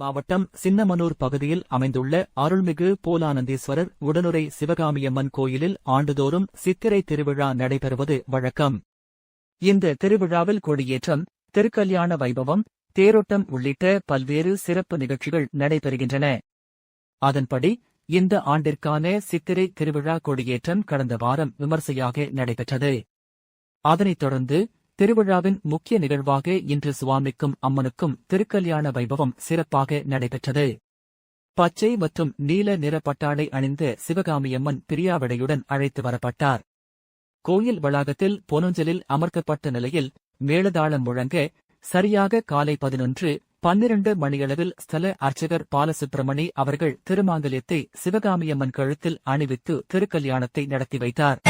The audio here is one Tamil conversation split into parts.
மாவட்டம் சின்னமனூர் பகுதியில் அமைந்துள்ள அருள்மிகு போலானந்தீஸ்வரர் உடனுறை சிவகாமியம்மன் கோயிலில் ஆண்டுதோறும் சித்திரை திருவிழா நடைபெறுவது வழக்கம். இந்த திருவிழாவில் கொடியேற்றம், திருக்கல்யாண வைபவம், தேரோட்டம் உள்ளிட்ட பல்வேறு சிறப்பு நிகழ்ச்சிகள் நடைபெறுகின்றன. அதன்படி இந்த ஆண்டிற்கான சித்திரை திருவிழா கொடியேற்றம் கடந்த வாரம் விமர்சையாக நடைபெற்றது. அதனைத் தொடர்ந்து திருவிழாவின் முக்கிய நிகழ்வாக இன்று சுவாமிக்கும் அம்மனுக்கும் திருக்கல்யாண வைபவம் சிறப்பாக நடைபெற்றது. பச்சை மற்றும் நீல நிற பட்டாடை அணிந்த சிவகாமியம்மன் பிரியாவிடையுடன் அழைத்து வரப்பட்டார். கோயில் வளாகத்தில் பொனஞ்சலில் அமர்க்கப்பட்ட நிலையில் மேளதாளம் முழங்க சரியாக காலை 11:12 மணியளவில் ஸ்தல அர்ச்சகர் பாலசுப்பிரமணி அவர்கள் திருமாங்கல்யத்தை சிவகாமியம்மன் கழுத்தில் அணிவித்து திருக்கல்யாணத்தை நடத்தி வைத்தார்.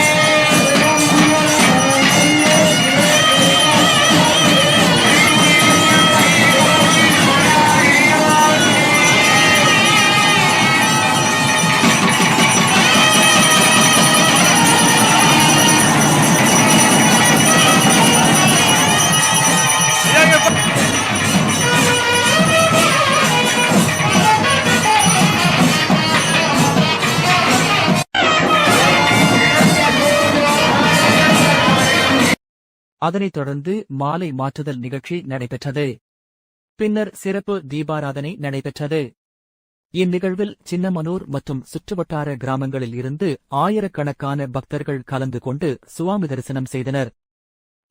அதனைத் தொடர்ந்து மாலை மாற்றுதல் நிகழ்ச்சி நடைபெற்றது. பின்னர் சிறப்பு தீபாராதனை நடைபெற்றது. இந்நிகழ்வில் சின்னமனூர் மற்றும் சுற்றுவட்டார கிராமங்களில் இருந்து ஆயிரக்கணக்கான பக்தர்கள் கலந்து கொண்டு சுவாமி தரிசனம் செய்தனர்.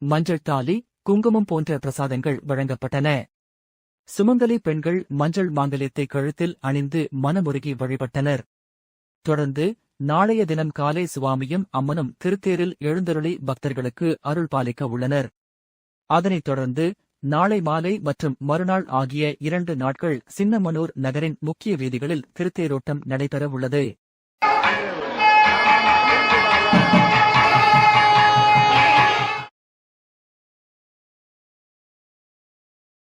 மஞ்சள் தாலி, குங்குமம் போன்ற பிரசாதங்கள் வழங்கப்பட்டன. சுமங்கலி பெண்கள் மஞ்சள் மாங்கல்யத்தை கழுத்தில் அணிந்து மனமுருகி வழிபட்டனர். தொடர்ந்து நாளைய தினம் காலை சுவாமியும் அம்மனும் திருத்தேரில் எழுந்தருளி பக்தர்களுக்கு அருள் பாலிக்க உள்ளனர். அதனைத் தொடர்ந்து நாளை மாலை மற்றும் மறுநாள் ஆகிய 2 நாட்கள் சின்னமனூர் நகரின் முக்கிய வீதிகளில் திருத்தேரோட்டம் நடைபெறவுள்ளது.